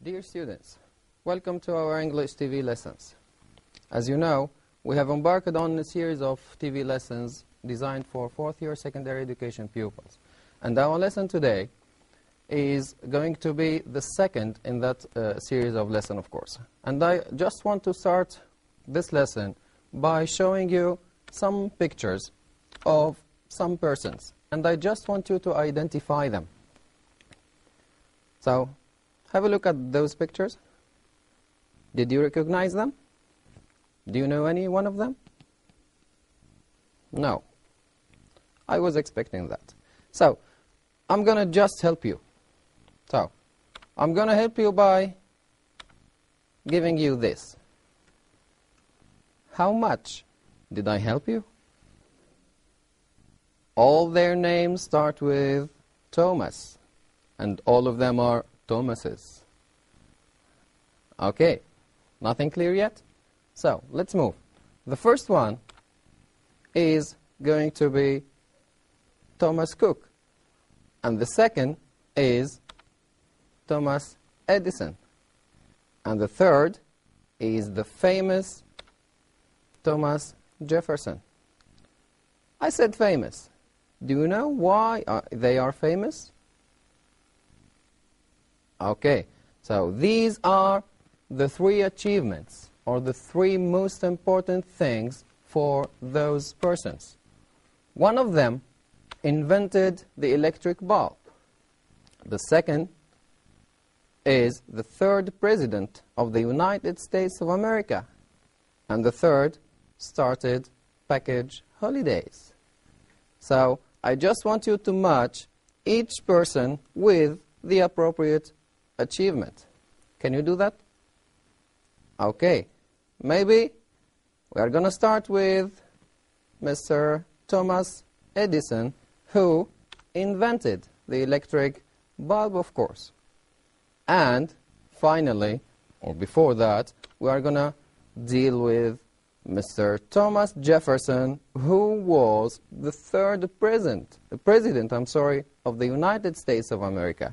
Dear students, welcome to our English TV lessons. As you know, we have embarked on a series of TV lessons designed for fourth-year secondary education pupils. And our lesson today is going to be the second in that series of lessons, of course. And I just want to start this lesson by showing you some pictures of some persons. And I just want you to identify them. So, have a look at those pictures. Did you recognize them? Do you know any one of them? No. I was expecting that. So, I'm going to just help you. So, I'm going to help you by giving you this. How much did I help you? All their names start with Thomas, and all of them are Thomases. Okay, nothing clear yet? So, let's move. The first one is going to be Thomas Cook, and the second is Thomas Edison, and the third is the famous Thomas Jefferson. I said famous. Do you know why they are famous? Okay, so these are the three achievements, or the three most important things for those persons. One of them invented the electric bulb. The second is the third president of the United States of America. And the third started Pacage holidays. So I just want you to match each person with the appropriate achievement. Can you do that? Okay. Maybe we are going to start with Mr. Thomas Edison, who invented the electric bulb, of course. And finally, or before that, we are going to deal with Mr. Thomas Jefferson, who was the third president of the United States of America.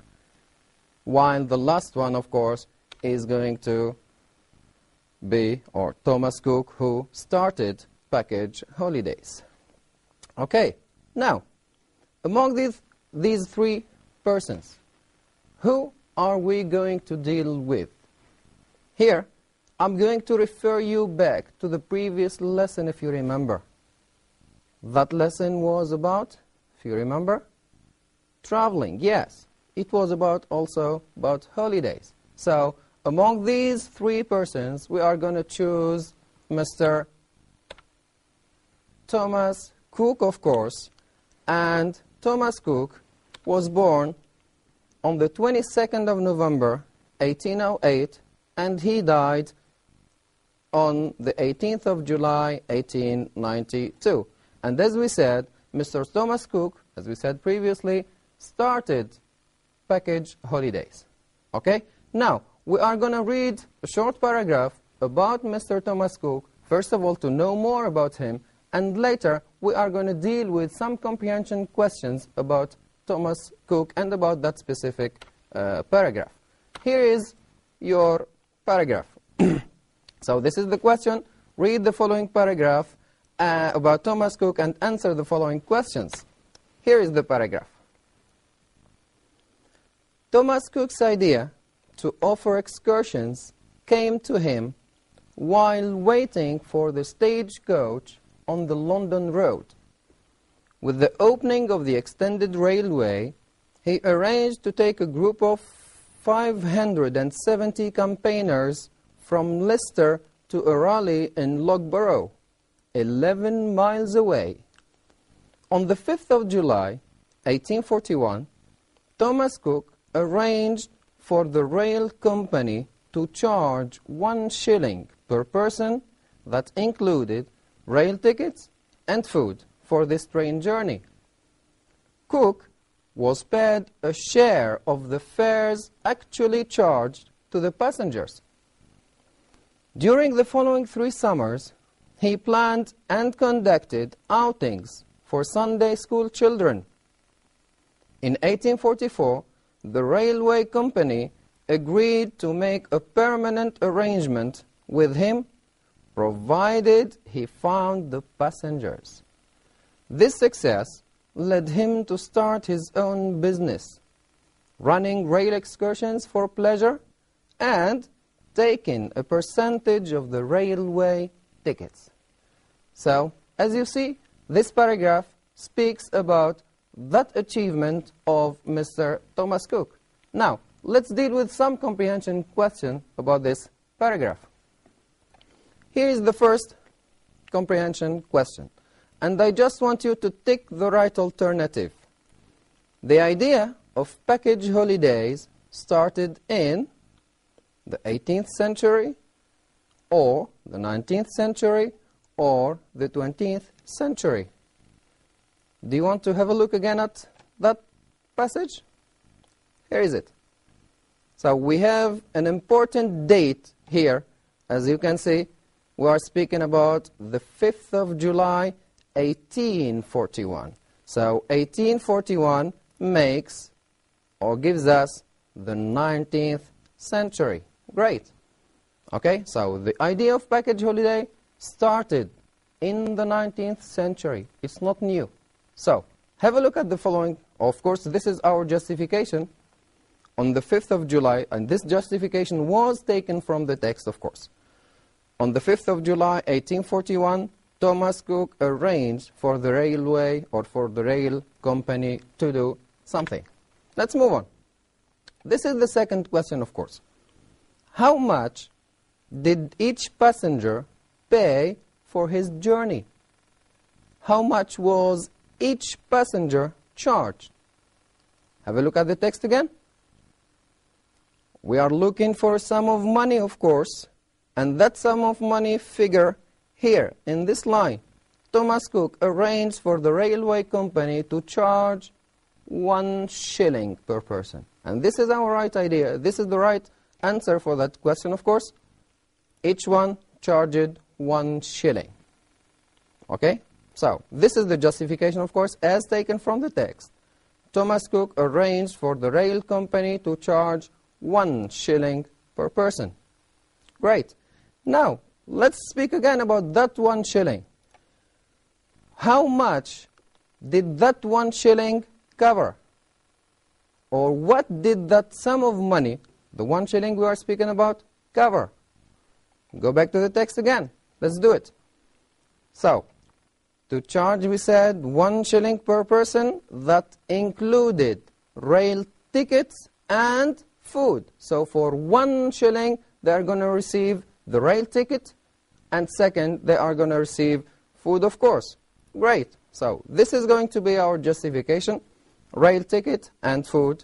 While the last one, of course, is going to be, or Thomas Cook, who started Pacage holidays. Okay, now, among these three persons, who are we going to deal with? Here, I'm going to refer you back to the previous lesson, if you remember. That lesson was about, if you remember, traveling. Yes, it was also about holidays. So, among these three persons, we are going to choose Mr. Thomas Cook, of course. And Thomas Cook was born on the 22nd of November, 1808, and he died on the 18th of July, 1892. And as we said, Mr. Thomas Cook, as we said previously, started Pacage holidays. Okay? Now, we are going to read a short paragraph about Mr. Thomas Cook, first of all, to know more about him, and later we are going to deal with some comprehension questions about Thomas Cook and about that specific paragraph. Here is your paragraph. So this is the question. Read the following paragraph about Thomas Cook and answer the following questions. Here is the paragraph. Thomas Cook's idea to offer excursions came to him while waiting for the stagecoach on the London road. With the opening of the extended railway, he arranged to take a group of 570 campaigners from Leicester to a rally in Loughborough, 11 miles away. On the 5th of July, 1841, Thomas Cook arranged for the rail company to charge 1 shilling per person that included rail tickets and food for this train journey. Cook was paid a share of the fares actually charged to the passengers. During the following 3 summers, he planned and conducted outings for Sunday school children. In 1844, the railway company agreed to make a permanent arrangement with him, provided he found the passengers. This success led him to start his own business, running rail excursions for pleasure and taking a percentage of the railway tickets. So, as you see, this paragraph speaks about that achievement of Mr. Thomas Cook. Now, let's deal with some comprehension question about this paragraph. Here is the first comprehension question, and I just want you to tick the right alternative. The idea of package holidays started in the 18th century, or the 19th century, or the 20th century. Do you want to have a look again at that passage? Here is it. So we have an important date here. As you can see, we are speaking about the 5th of July, 1841. So 1841 makes or gives us the 19th century. Great. Okay, so the idea of package holiday started in the 19th century. It's not new. So, have a look at the following. Of course, this is our justification on the 5th of July, and this justification was taken from the text, of course. On the 5th of July, 1841, Thomas Cook arranged for the railway or for the rail company to do something. Let's move on. This is the second question, of course. How much did each passenger pay for his journey? How much was each passenger charged? Have a look at the text again. We are looking for a sum of money, of course, and that sum of money figure here in this line. Thomas Cook arranged for the railway company to charge 1 shilling per person. And this is our right idea. This is the right answer for that question, of course. Each one charged 1 shilling. Okay? So, this is the justification, of course, as taken from the text. Thomas Cook arranged for the rail company to charge 1 shilling per person. Great. Now, let's speak again about that 1 shilling. How much did that 1 shilling cover? Or what did that sum of money, the 1 shilling we are speaking about, cover? Go back to the text again. Let's do it. So, to charge, we said, 1 shilling per person. That included rail tickets and food. So for 1 shilling, they are going to receive the rail ticket, and second, they are going to receive food, of course. Great. So this is going to be our justification, rail ticket and food.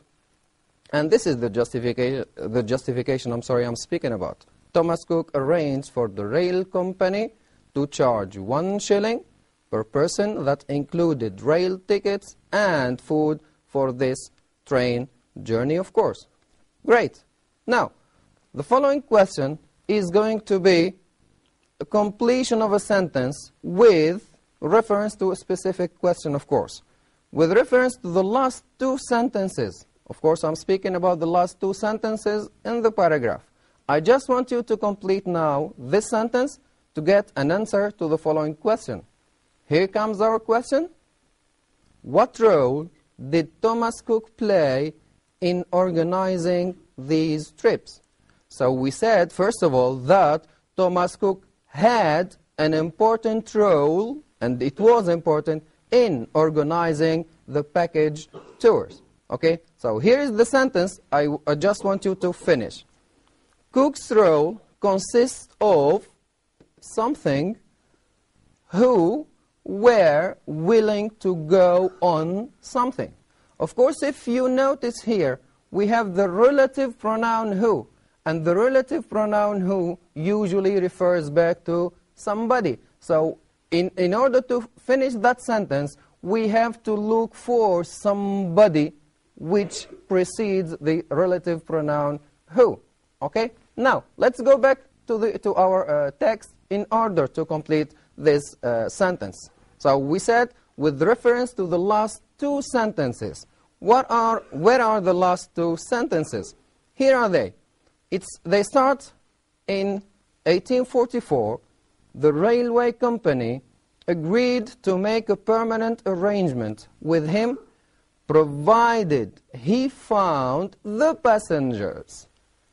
And this is the justification I'm speaking about. Thomas Cook arranged for the rail company to charge 1 shilling per person. That included rail tickets and food for this train journey, of course. Great. Now, the following question is going to be a completion of a sentence with reference to a specific question, of course. With reference to the last 2 sentences, of course, I'm speaking about the last 2 sentences in the paragraph. I just want you to complete now this sentence to get an answer to the following question. Here comes our question. What role did Thomas Cook play in organizing these trips? So we said, first of all, that Thomas Cook had an important role, and it was important, in organizing the package tours. Okay, so here is the sentence I just want you to finish. Cook's role consists of something who were willing to go on something. Of course, if you notice here, we have the relative pronoun who, and the relative pronoun who usually refers back to somebody. So in order to finish that sentence, we have to look for somebody which precedes the relative pronoun who. Okay? Now, let's go back to our text in order to complete this sentence. So we said, with reference to the last 2 sentences, where are the last 2 sentences? Here are they. They start in 1844. The railway company agreed to make a permanent arrangement with him, provided he found the passengers.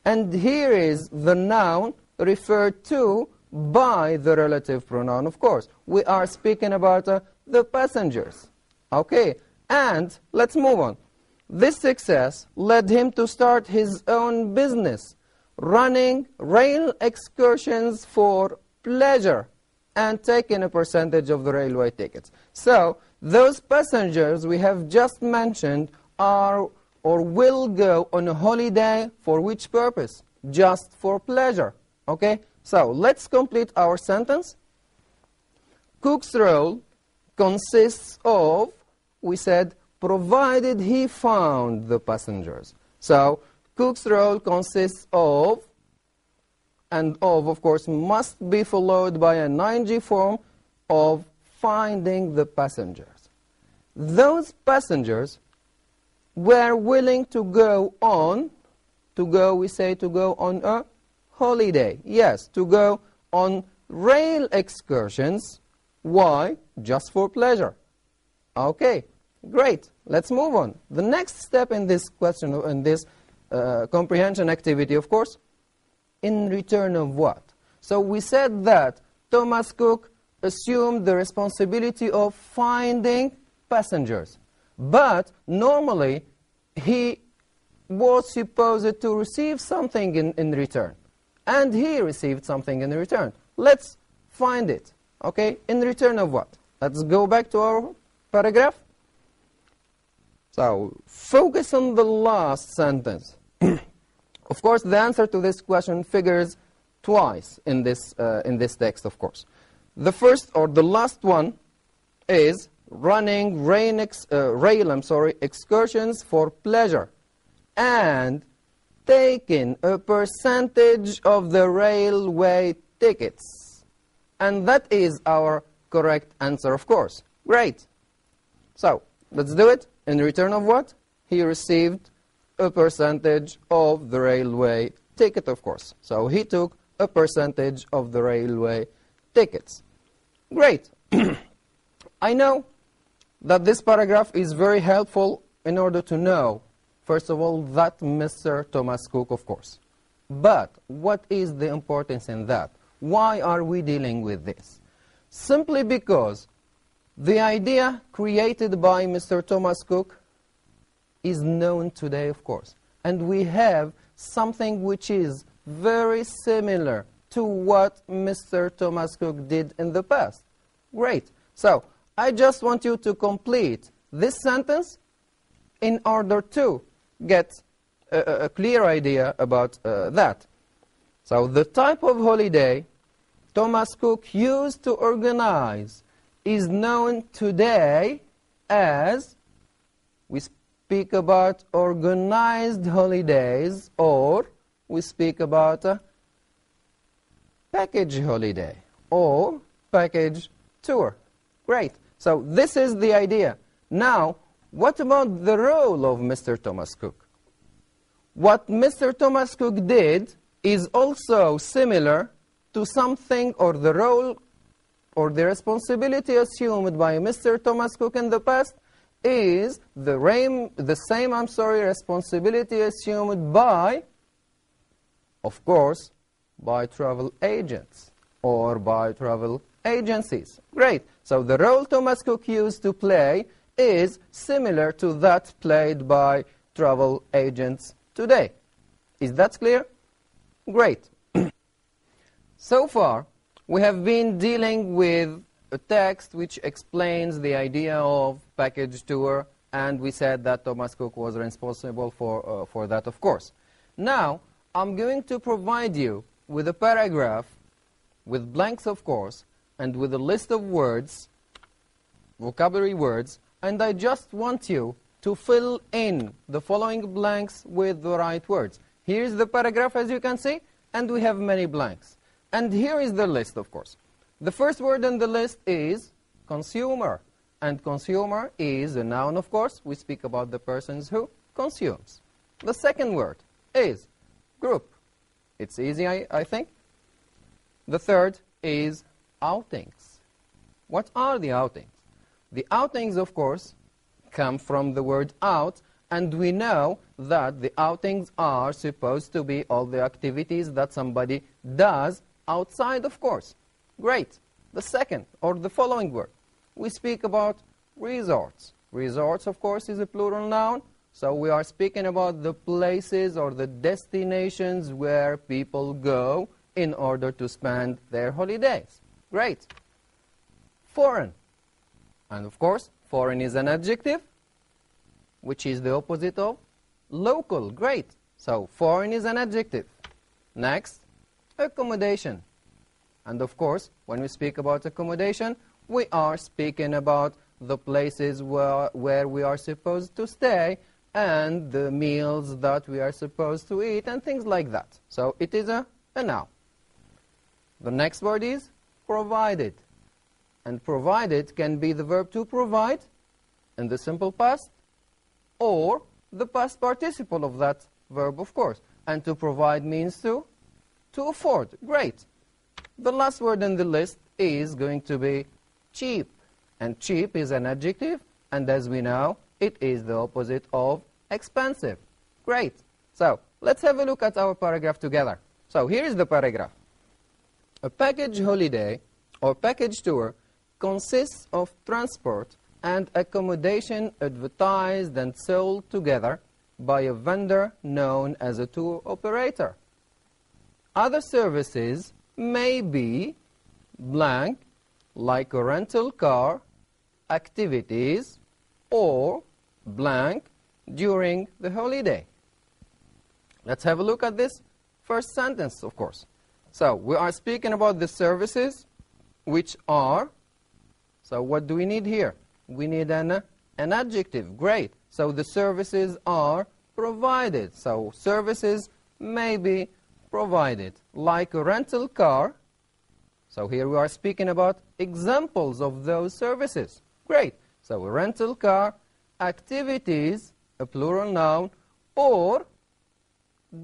And here is the noun referred to by the relative pronoun, of course. We are speaking about the passengers. Okay, and let's move on. This success led him to start his own business, running rail excursions for pleasure and taking a percentage of the railway tickets. So, those passengers we have just mentioned are or will go on a holiday for which purpose? Just for pleasure. Okay? So, let's complete our sentence. Cook's role consists of, we said, provided he found the passengers. So, Cook's role consists of, and of course, must be followed by an ing form of finding the passengers. Those passengers were willing to go on, we say to go on a holiday. Yes, to go on rail excursions. Why? Just for pleasure. Okay, great. Let's move on. The next step in this question, in this comprehension activity, of course, in return of what? So we said that Thomas Cook assumed the responsibility of finding passengers. But normally, he was supposed to receive something in return. And he received something in return. Let's find it. Okay? In return of what? Let's go back to our paragraph. So, focus on the last sentence. Of course, the answer to this question figures twice in this text, of course. The first or the last one is running rail excursions for pleasure and taking a percentage of the railway tickets. And that is our correct answer, of course. Great. So, let's do it. In return of what? He received a percentage of the railway ticket, of course. So he took a percentage of the railway tickets. Great. I know that this paragraph is very helpful in order to know, first of all, that Mr. Thomas Cook, of course. But what is the importance in that? Why are we dealing with this? Simply because the idea created by Mr. Thomas Cook is known today, of course. And we have something which is very similar to what Mr. Thomas Cook did in the past. Great. So, I just want you to complete this sentence in order to get a clear idea about that. So, the type of holiday Thomas Cook used to organize is known today as, we speak about organized holidays, or we speak about a package holiday or package tour. Great. So this is the idea. Now, what about the role of Mr. Thomas Cook? What Mr. Thomas Cook did is also similar to something, or the role or the responsibility assumed by Mr. Thomas Cook in the past is the same responsibility assumed by, of course, by travel agents or by travel agencies. Great. So the role Thomas Cook used to play is similar to that played by travel agents today. Is that clear? Great. So far, we have been dealing with a text which explains the idea of package tour, and we said that Thomas Cook was responsible for that, of course. Now, I'm going to provide you with a paragraph, with blanks, of course, and with a list of words, vocabulary words, and I just want you to fill in the following blanks with the right words. Here's the paragraph, as you can see, and we have many blanks. And here is the list, of course. The first word in the list is consumer. And consumer is a noun, of course. We speak about the persons who consumes. The second word is group. It's easy, I think. The third is outings. What are the outings? The outings, of course, come from the word out, and we know that the outings are supposed to be all the activities that somebody does outside, of course. Great. The second, or the following word, we speak about resorts. Resorts, of course, is a plural noun, so we are speaking about the places or the destinations where people go in order to spend their holidays. Great. Foreign. And of course, foreign is an adjective, which is the opposite of local. Great. So, foreign is an adjective. Next, accommodation. And of course, when we speak about accommodation, we are speaking about the places where we are supposed to stay and the meals that we are supposed to eat and things like that. So, it is a noun. The next word is provided. And provided can be the verb to provide in the simple past or the past participle of that verb, of course. And to provide means to afford. Great. The last word in the list is going to be cheap. And cheap is an adjective, and as we know, it is the opposite of expensive. Great. So, let's have a look at our paragraph together. So, here is the paragraph. A package holiday or package tour consists of transport and accommodation advertised and sold together by a vendor known as a tour operator. Other services may be blank, like a rental car, activities, or blank during the holiday. Let's have a look at this first sentence, of course. So, we are speaking about the services which are, so what do we need here? We need an adjective. Great. So, the services are provided. So, services may be provided, like a rental car. So, here we are speaking about examples of those services. Great. So, a rental car, activities, a plural noun, or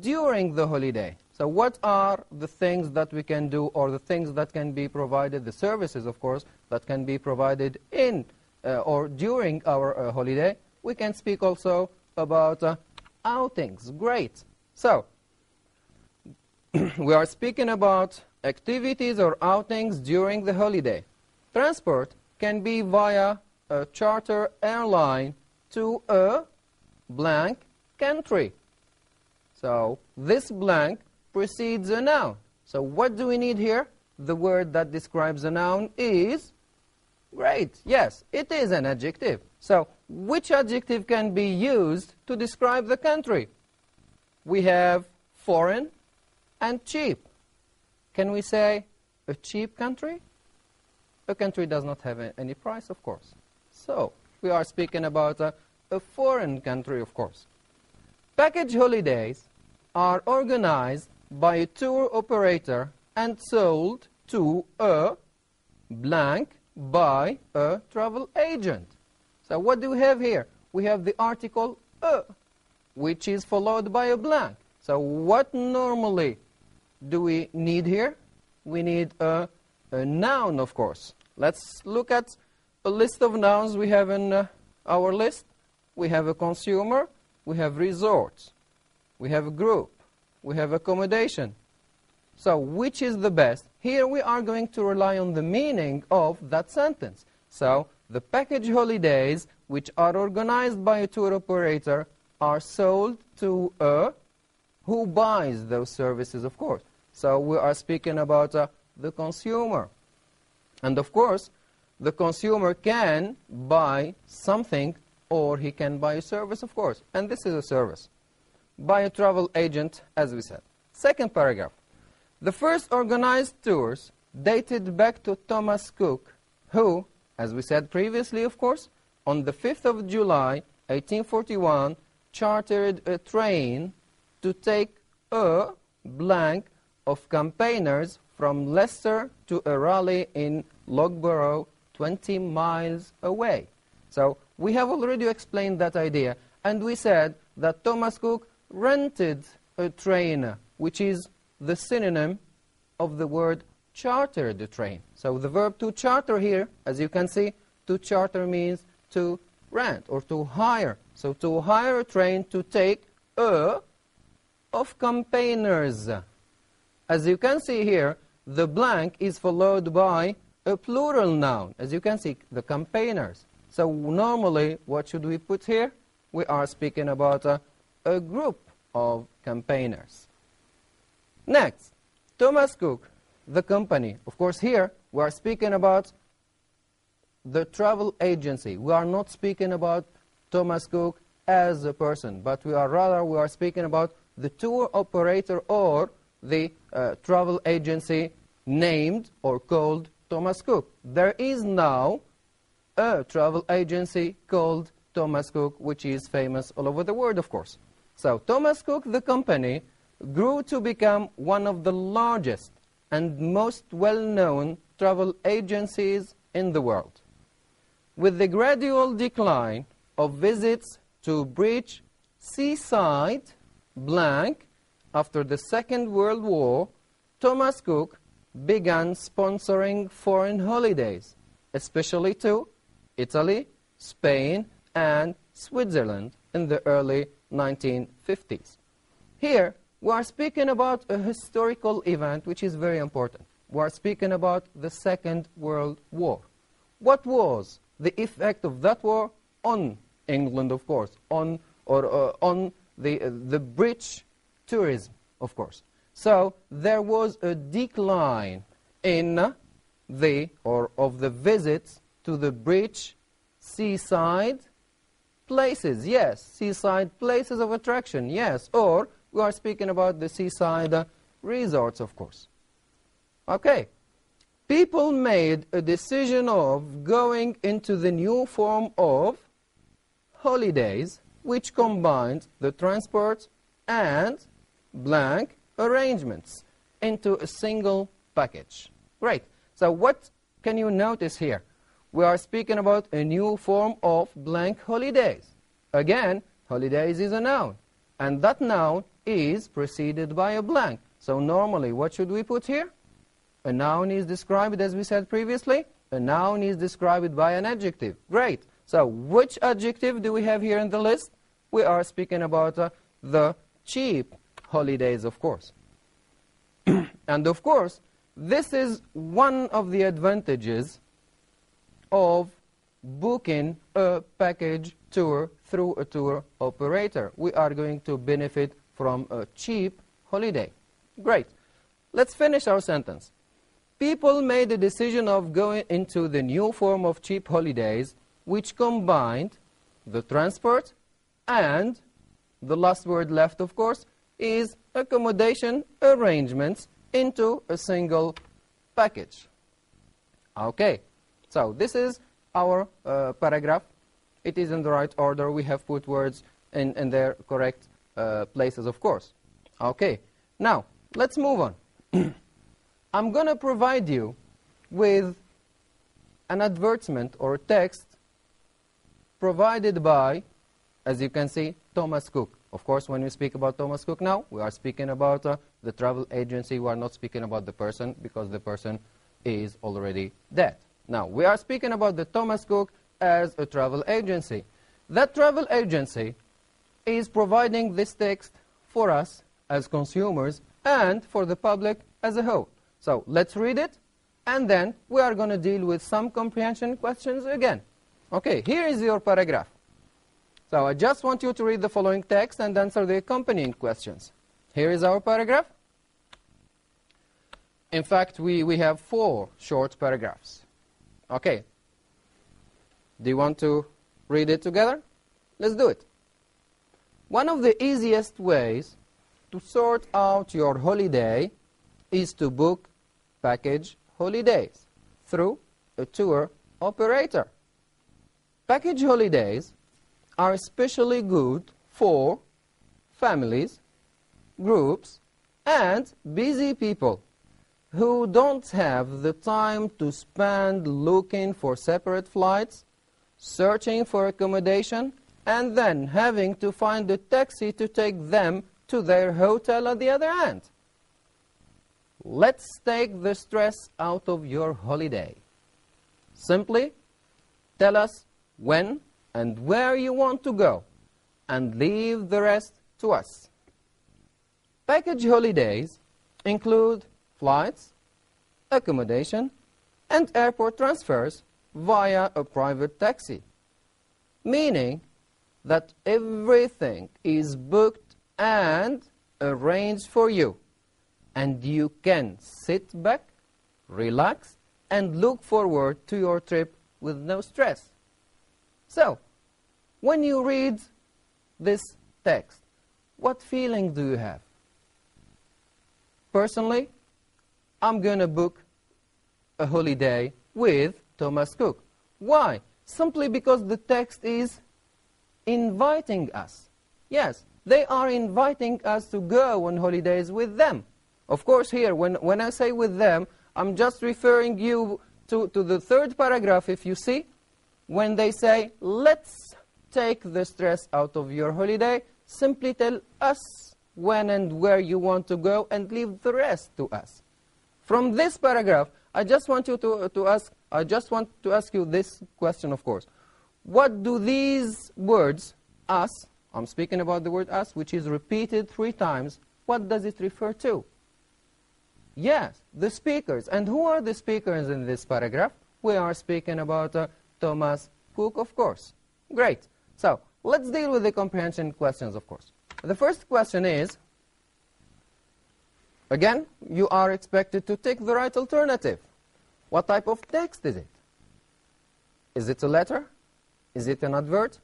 during the holiday. So, what are the things that we can do, or the things that can be provided, the services, of course, that can be provided in or during our holiday? We can speak also about outings. Great. So, we are speaking about activities or outings during the holiday. Transport can be via a charter airline to a blank country. So, this blank precedes a noun. So, what do we need here? The word that describes a noun is, great, yes, it is an adjective. So, which adjective can be used to describe the country? We have foreign and cheap. Can we say a cheap country? A country does not have any price, of course. So, we are speaking about a foreign country, of course. Package holidays are organized by a tour operator and sold to a blank by a travel agent. So, what do we have here? We have the article a, which is followed by a blank. So, what normally do we need here? We need a noun, of course. Let's look at a list of nouns we have in our list. We have a consumer, we have resorts, we have a group, we have accommodation. So, which is the best? Here we are going to rely on the meaning of that sentence. So, the package holidays, which are organized by a tour operator, are sold to a, who buys those services, of course. So, we are speaking about the consumer. And of course, the consumer can buy something or he can buy a service, of course. And this is a service. By a travel agent, as we said. Second paragraph. The first organized tours dated back to Thomas Cook, who, as we said previously, of course, on the 5th of July, 1841, chartered a train to take a blank of campaigners from Leicester to a rally in Loughborough, 20 miles away. So, we have already explained that idea, and we said that Thomas Cook rented a train which is the synonym of the word charter the train. So the verb to charter here, as you can see, to charter means to rent or to hire. So to hire a train to take a of campaigners. As you can see here, the blank is followed by a plural noun. As you can see, the campaigners. So normally, what should we put here? We are speaking about a group of campaigners. Next, Thomas Cook, the company. Of course, here we are speaking about the travel agency. We are not speaking about Thomas Cook as a person, but we are speaking about the tour operator or the travel agency named or called Thomas Cook. There is now a travel agency called Thomas Cook, which is famous all over the world, of course. So Thomas Cook, the company, grew to become one of the largest and most well-known travel agencies in the world. With the gradual decline of visits to British seaside blank after the Second World War, Thomas Cook began sponsoring foreign holidays, especially to Italy, Spain, and Switzerland in the early 1950s. Here, we are speaking about a historical event which is very important. We are speaking about the Second World War. What was the effect of that war on England, of course, on the British tourism, of course? So there was a decline in of the visits to the British seaside places. Yes, seaside places of attraction. Yes, or we are speaking about the seaside resorts, of course. Okay. People made a decision of going into the new form of holidays, which combined the transport and blank arrangements into a single package. Great. So what can you notice here? We are speaking about a new form of blank holidays. Again, holidays is a noun, and that noun is preceded by a blank. So normally, what should we put here? A noun is described, as we said previously. A noun is described by an adjective. Great. So which adjective do we have here in the list? We are speaking about the cheap holidays, of course. And of course, this is one of the advantages of booking a package tour through a tour operator. We are going to benefit from a cheap holiday. Great. Let's finish our sentence. People made a decision of going into the new form of cheap holidays, which combined the transport and, the last word left, of course, is accommodation arrangements into a single package. Okay, so this is our paragraph. It is in the right order. We have put words in their correct places, of course. Okay, now let's move on. I'm going to provide you with an advertisement or text provided by, as you can see, Thomas Cook. Of course, when we speak about Thomas Cook now, we are speaking about the travel agency. We are not speaking about the person, because the person is already dead. Now, we are speaking about the Thomas Cook as a travel agency. That travel agency is providing this text for us as consumers and for the public as a whole. So let's read it, and then we are going to deal with some comprehension questions again. Okay, here is your paragraph. So I just want you to read the following text and answer the accompanying questions. Here is our paragraph. In fact, we have 4 short paragraphs. Okay. Do you want to read it together? Let's do it. One of the easiest ways to sort out your holiday is to book package holidays through a tour operator. Package holidays are especially good for families, groups, and busy people who don't have the time to spend looking for separate flights, searching for accommodation, and then having to find a taxi to take them to their hotel at the other end. let's take the stress out of your holiday. Simply tell us when and where you want to go, and leave the rest to us. Package holidays include flights, accommodation, and airport transfers via a private taxi, meaning that everything is booked and arranged for you, and you can sit back, relax, and look forward to your trip with no stress. So, when you read this text, what feeling do you have? Personally, I'm going to book a holiday with Thomas Cook. Why? Simply because the text is inviting us. Yes, they are inviting us to go on holidays with them. Of course, here, when I say with them, I'm just referring you to the third paragraph, if you see, when they say, let's take the stress out of your holiday, simply tell us when and where you want to go and leave the rest to us. From this paragraph, I just want you to ask you this question, of course. What do these words, us, I'm speaking about the word us, which is repeated 3 times, what does it refer to? Yes, the speakers. And who are the speakers in this paragraph? We are speaking about Thomas Cook, of course. Great. So, let's deal with the comprehension questions, of course. The first question is, again, you are expected to take the right alternative. What type of text is it? Is it a letter? Is it an advert?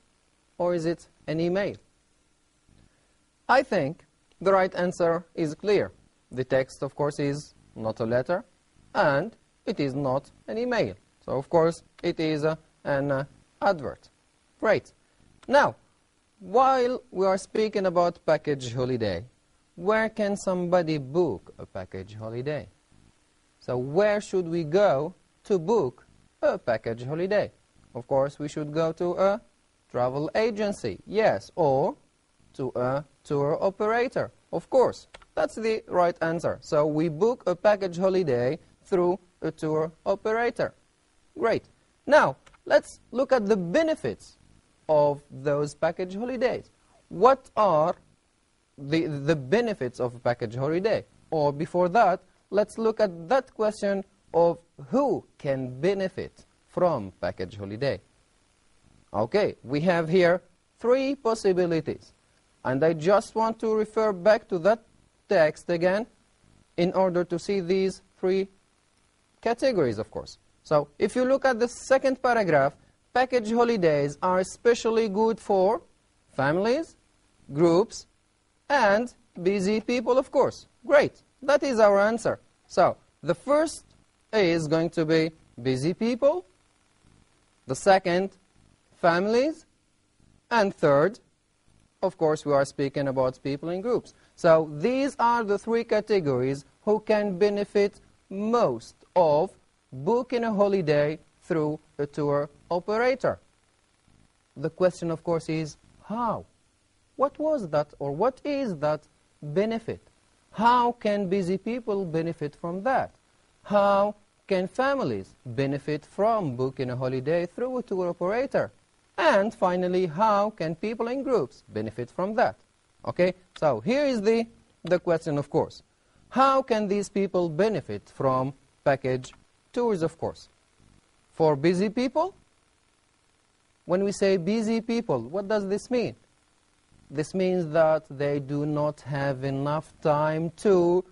Or is it an email? I think the right answer is clear. The text, of course, is not a letter, and it is not an email. So, of course, it is an advert. Great. Now, while we are speaking about package holiday, where can somebody book a package holiday? So, where should we go to book a package holiday? Of course, we should go to a travel agency, yes, or to a tour operator, of course. That's the right answer. So we book a package holiday through a tour operator. Great. Now, let's look at the benefits of those package holidays. What are the benefits of a package holiday? Or before that, let's look at that question of who can benefit from package holiday. Okay, we have here 3 possibilities. And I just want to refer back to that text again in order to see these 3 categories, of course. So, if you look at the second paragraph, package holidays are especially good for families, groups, and busy people, of course. Great. That is our answer. So, the first is going to be busy people, the second, families, and third, of course, we are speaking about people in groups. So these are the 3 categories who can benefit most of booking a holiday through a tour operator. The question, of course, is how? What was that, or what is that benefit? How can busy people benefit from that? How can families benefit from booking a holiday through a tour operator? And finally, how can people in groups benefit from that? Okay, so here is the question, of course. How can these people benefit from package tours, of course? For busy people, when we say busy people, what does this mean? This means that they do not have enough time to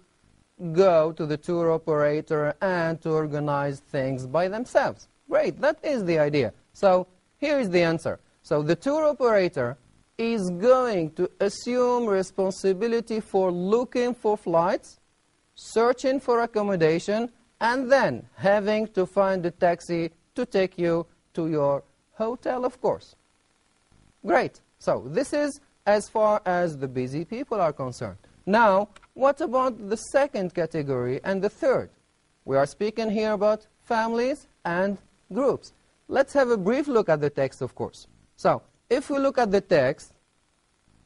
go to the tour operator and to organize things by themselves. Great, that is the idea. So, here is the answer. So the tour operator is going to assume responsibility for looking for flights, searching for accommodation, and then having to find a taxi to take you to your hotel, of course. Great. So this is as far as the busy people are concerned. Now, what about the second category and the third? We are speaking here about families and groups. Let's have a brief look at the text, of course. So, if we look at the text,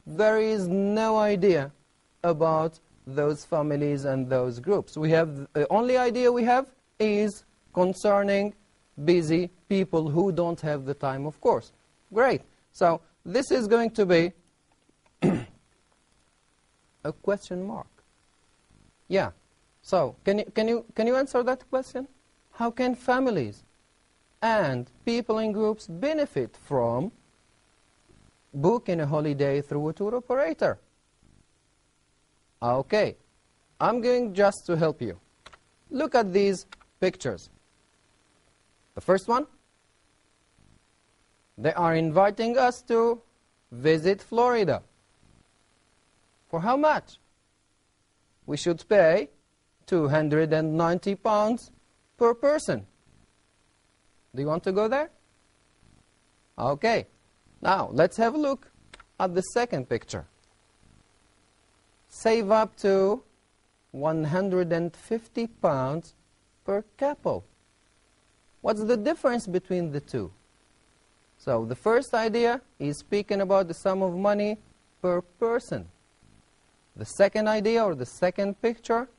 there is no idea about those families and those groups. We have, the only idea we have is concerning busy people who don't have the time, of course. Great. So this is going to be a question mark. Yeah. So can you answer that question? How can families and people in groups benefit from booking a holiday through a tour operator? Okay. I'm going just to help you. Look at these pictures. The first one, they are inviting us to visit Florida. For how much? We should pay £290 per person. Do you want to go there? Okay. Now, let's have a look at the second picture. Save up to £150 per couple. What's the difference between the two? So the first idea is speaking about the sum of money per person. The second idea, or the second picture,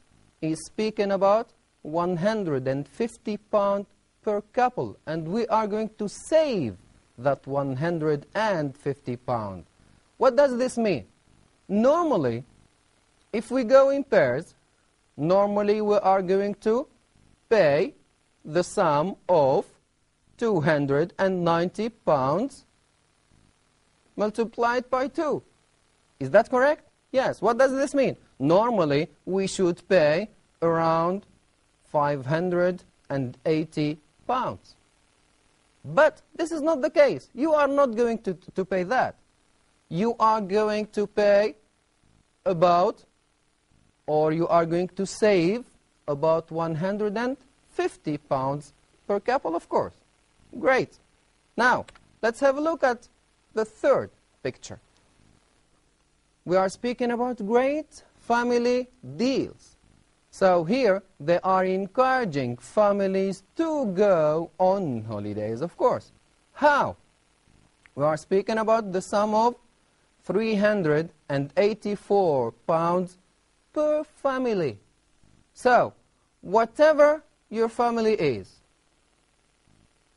is speaking about £150 per couple. And we are going to save that £150. What does this mean? Normally, if we go in pairs, normally we are going to pay the sum of £290 multiplied by 2. Is that correct? Yes. What does this mean? Normally, we should pay around £580. But this is not the case. You are not going to pay that. You are going to pay about, or you are going to save about £150 per couple, of course. Great. Now, let's have a look at the third picture. We are speaking about great family deals. So here, they are encouraging families to go on holidays, of course. How? We are speaking about the sum of £384 per family. So, whatever your family is,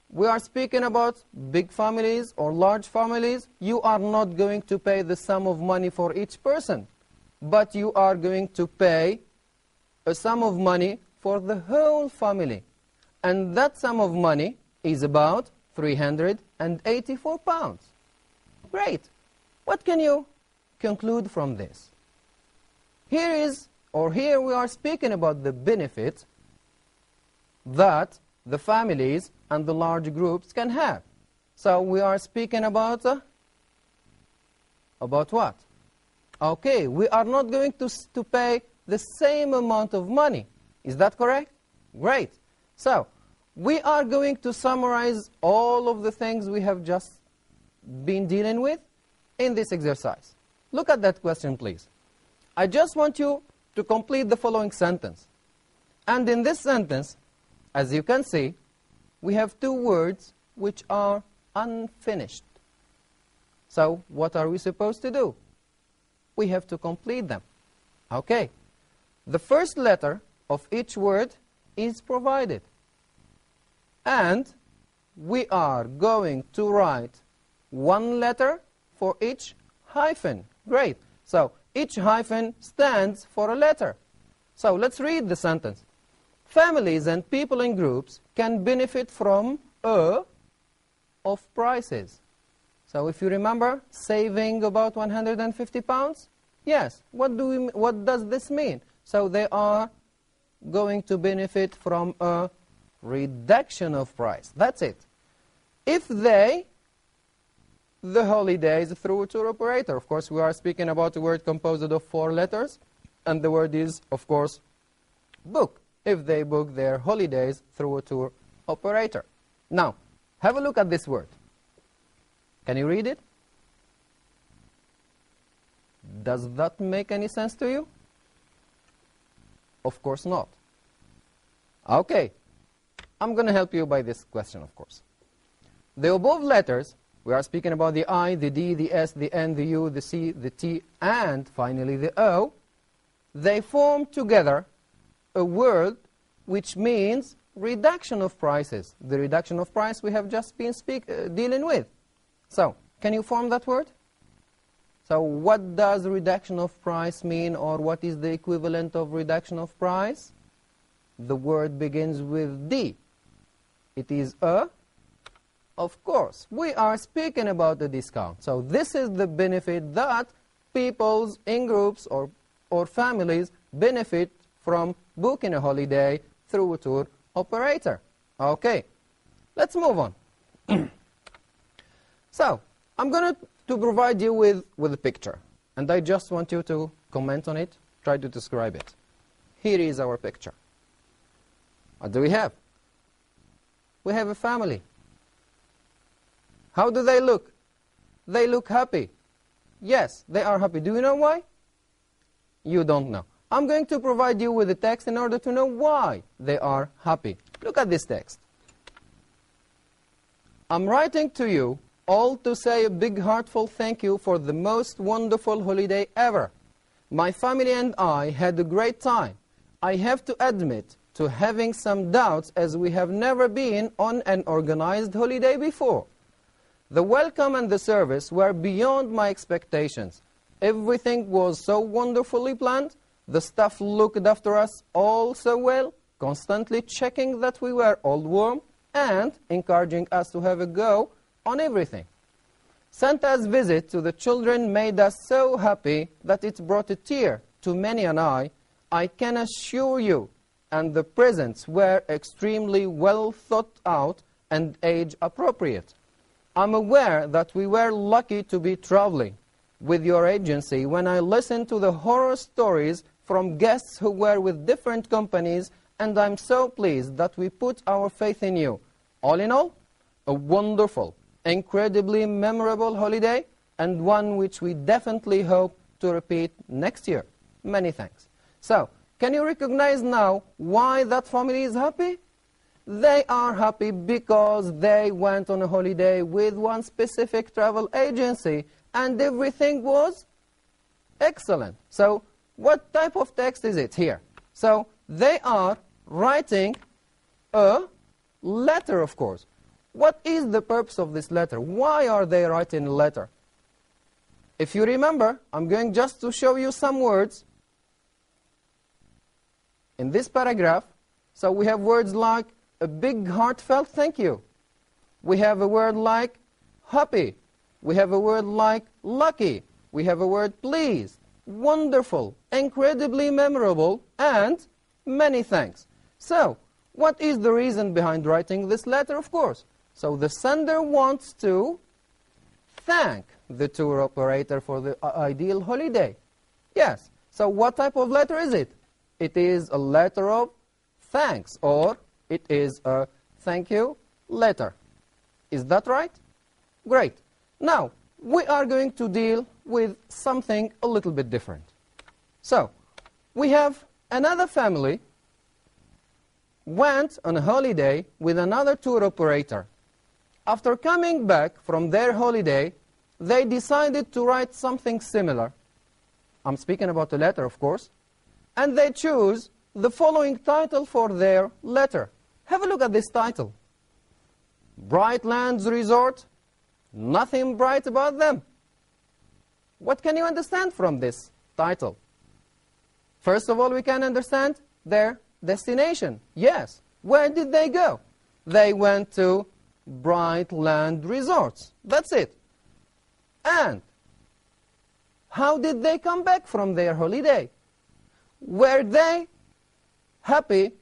we are speaking about big families or large families, you are not going to pay the sum of money for each person, but you are going to pay a sum of money for the whole family. And that sum of money is about £384. Great. What can you conclude from this? Here we are speaking about the benefit that the families and the large groups can have. So we are speaking about what? Okay, we are not going to pay the same amount of money. Is that correct? Great. So we are going to summarize all of the things we have just been dealing with in this exercise. Look at that question, please. I just want you to complete the following sentence. And in this sentence, as you can see, we have two words which are unfinished. So what are we supposed to do? We have to complete them. Okay. The first letter of each word is provided. And we are going to write one letter for each hyphen. Great. So each hyphen stands for a letter. So let's read the sentence. Families and people in groups can benefit from a of prices. So if you remember, saving about £150, yes, what does this mean? So they are going to benefit from a reduction of price. That's it. If the holidays through a tour operator. Of course, we are speaking about a word composed of 4 letters, and the word is, of course, book. If they book their holidays through a tour operator. Now, have a look at this word. Can you read it? Does that make any sense to you? Of course not. Okay. I'm going to help you by this question, of course. The above letters, we are speaking about the I, the D, the S, the N, the U, the C, the T, and finally the O. they form together a word which means reduction of prices. The reduction of price we have just been dealing with. So, can you form that word? So, what does reduction of price mean, or what is the equivalent of reduction of price? The word begins with D. It is a, of course, we are speaking about the discount. So, this is the benefit that peoples in groups or families benefit from booking a holiday through a tour operator. Okay, let's move on. So, I'm going to provide you with a picture, and I just want you to comment on it, try to describe it. Here is our picture. What do we have? We have a family. How do they look? They look happy. Yes, they are happy. Do you know why? You don't know. I'm going to provide you with a text in order to know why they are happy. Look at this text. I'm writing to you all to say a big heartfelt thank you for the most wonderful holiday ever. My family and I had a great time. I have to admit to having some doubts, as we have never been on an organized holiday before. The welcome and the service were beyond my expectations. Everything was so wonderfully planned. The staff looked after us all so well, constantly checking that we were all warm and encouraging us to have a go on everything. Santa's visit to the children made us so happy that it brought a tear to many an eye, I can assure you, and the presents were extremely well thought out and age appropriate. I'm aware that we were lucky to be traveling with your agency when I listened to the horror stories from guests who were with different companies, and I'm so pleased that we put our faith in you. All in all, a wonderful, incredibly memorable holiday, and one which we definitely hope to repeat next year. Many thanks. So, can you recognize now why that family is happy? They are happy because they went on a holiday with one specific travel agency, and everything was excellent. So, what type of text is it here? So, they are writing a letter, of course. What is the purpose of this letter? Why are they writing a letter? If you remember, I'm going just to show you some words in this paragraph. So, we have words like a big heartfelt thank you. We have a word like happy. We have a word like lucky. We have a word pleased, wonderful, incredibly memorable, and many thanks. So, what is the reason behind writing this letter? Of course. So, the sender wants to thank the tour operator for the ideal holiday. Yes. So, what type of letter is it? It is a letter of thanks, or it is a thank you letter. Is that right? Great. Now, we are going to deal with something a little bit different. So, we have another family went on a holiday with another tour operator. After coming back from their holiday, they decided to write something similar. I'm speaking about a letter, of course. And they choose the following title for their letter. Have a look at this title. Bright Lands Resort, nothing bright about them. What can you understand from this title? First of all, we can understand their destination. Yes. Where did they go? They went to Bright Land Resorts. That's it. And how did they come back from their holiday? Were they happy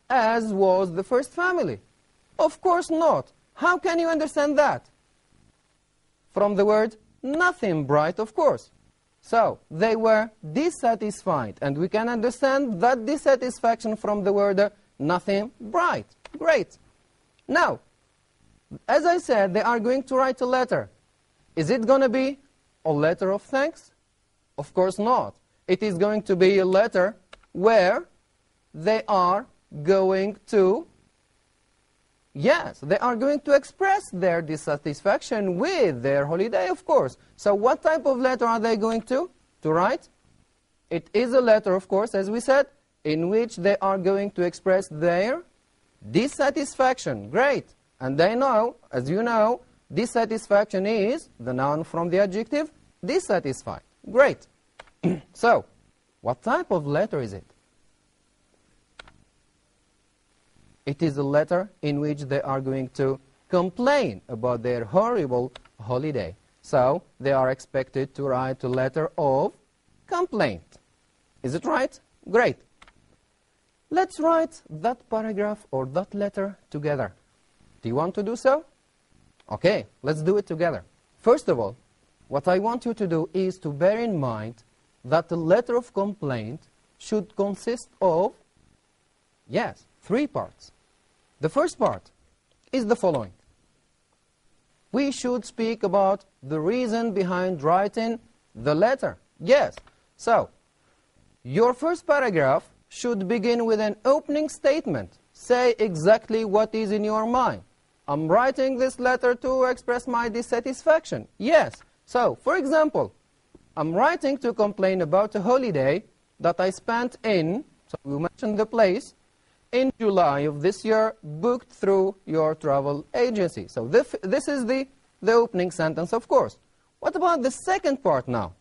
as was the first family? Of course not. How can you understand that? From the word nothing bright, of course. So, they were dissatisfied, and we can understand that dissatisfaction from the word nothing bright. Great. Now, as I said, they are going to write a letter. Is it going to be a letter of thanks? Of course not. It is going to be a letter where they are going to, yes, they are going to express their dissatisfaction with their holiday, of course. So what type of letter are they going to write? It is a letter, of course, as we said, in which they are going to express their dissatisfaction. Great. And they know, as you know, dissatisfaction is the noun from the adjective dissatisfied. Great. So, what type of letter is it? It is a letter in which they are going to complain about their horrible holiday. So, they are expected to write a letter of complaint. Is it right? Great. Let's write that paragraph or that letter together. Do you want to do so? Okay, let's do it together. First of all, what I want you to do is to bear in mind that the letter of complaint should consist of, yes, 3 parts. The first part is the following. We should speak about the reason behind writing the letter. Yes. So, your first paragraph should begin with an opening statement. Say exactly what is in your mind. I'm writing this letter to express my dissatisfaction. Yes. So, for example, I'm writing to complain about a holiday that I spent in, so you mentioned the place, in July of this year, booked through your travel agency. So this is the opening sentence, of course. What about the second part now?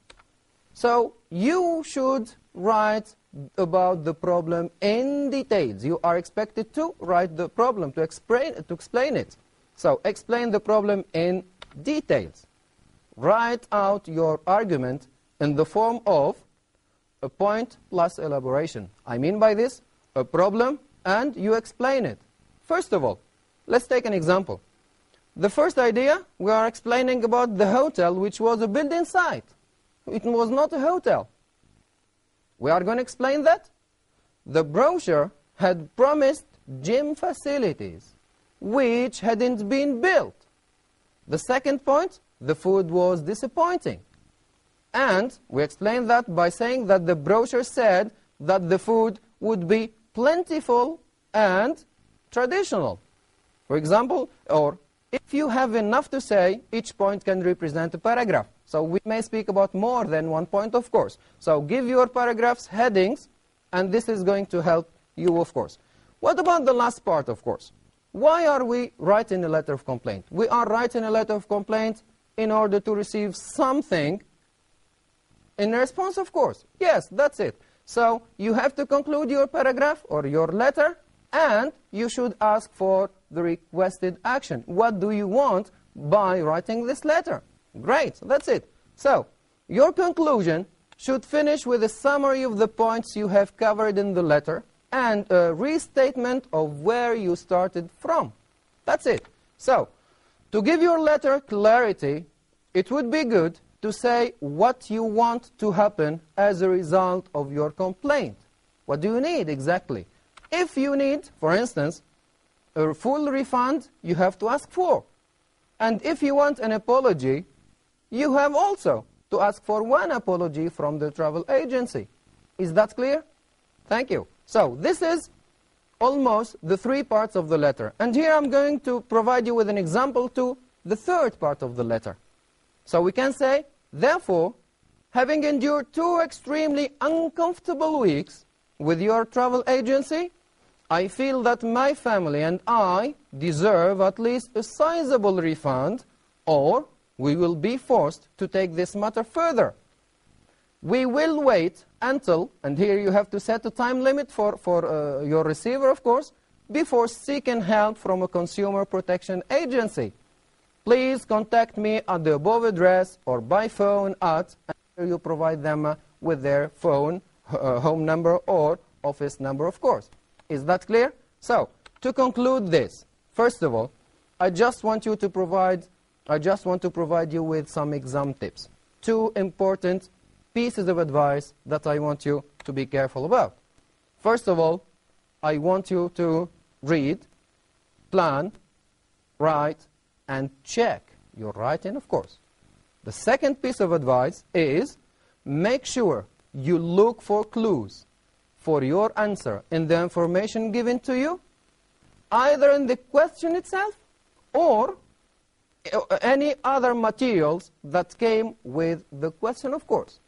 So you should write about the problem in details. You are expected to write the problem, to explain it. So explain the problem in details. Write out your argument in the form of a point plus elaboration. I mean by this, a problem, and you explain it. First of all, let's take an example. The first idea, we are explaining about the hotel, which was a building site. It was not a hotel. We are going to explain that. The brochure had promised gym facilities, which hadn't been built. The second point, the food was disappointing. And we explained that by saying that the brochure said that the food would be plentiful and traditional. For example, or if you have enough to say, each point can represent a paragraph. So we may speak about more than one point, of course. So give your paragraphs headings, and this is going to help you, of course. What about the last part, of course? Why are we writing a letter of complaint? We are writing a letter of complaint in order to receive something in response, of course. Yes, that's it. So you have to conclude your paragraph or your letter, and you should ask for the requested action. What do you want by writing this letter? Great, that's it. So your conclusion should finish with a summary of the points you have covered in the letter and a restatement of where you started from. That's it. So to give your letter clarity, it would be good to say what you want to happen as a result of your complaint. What do you need exactly? If you need, for instance, a full refund, you have to ask for. And if you want an apology, you have also to ask for one apology from the travel agency. Is that clear? Thank you. So this is almost the 3 parts of the letter. And here I'm going to provide you with an example to the 3rd part of the letter. So we can say, therefore, having endured 2 extremely uncomfortable weeks with your travel agency, I feel that my family and I deserve at least a sizable refund, or we will be forced to take this matter further. We will wait until, and here you have to set a time limit for your receiver, of course, before seeking help from a consumer protection agency. Please contact me at the above address or by phone at, and here you provide them with their phone, home number or office number, of course. Is that clear? So, to conclude this, first of all, I just want to provide you with some exam tips. 2 important pieces of advice that I want you to be careful about. First of all, I want you to read, plan, write, and check your writing, of course. The second piece of advice is make sure you look for clues for your answer in the information given to you, either in the question itself or any other materials that came with the question, of course.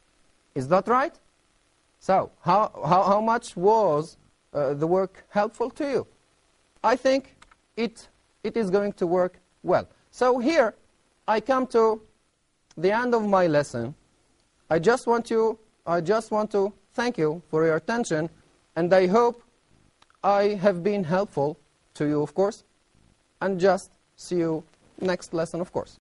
Is that right? So, how much was the work helpful to you? I think it is going to work well. So here, I come to the end of my lesson. I just want to thank you for your attention, and I hope I have been helpful to you, of course, and just see you next lesson, of course.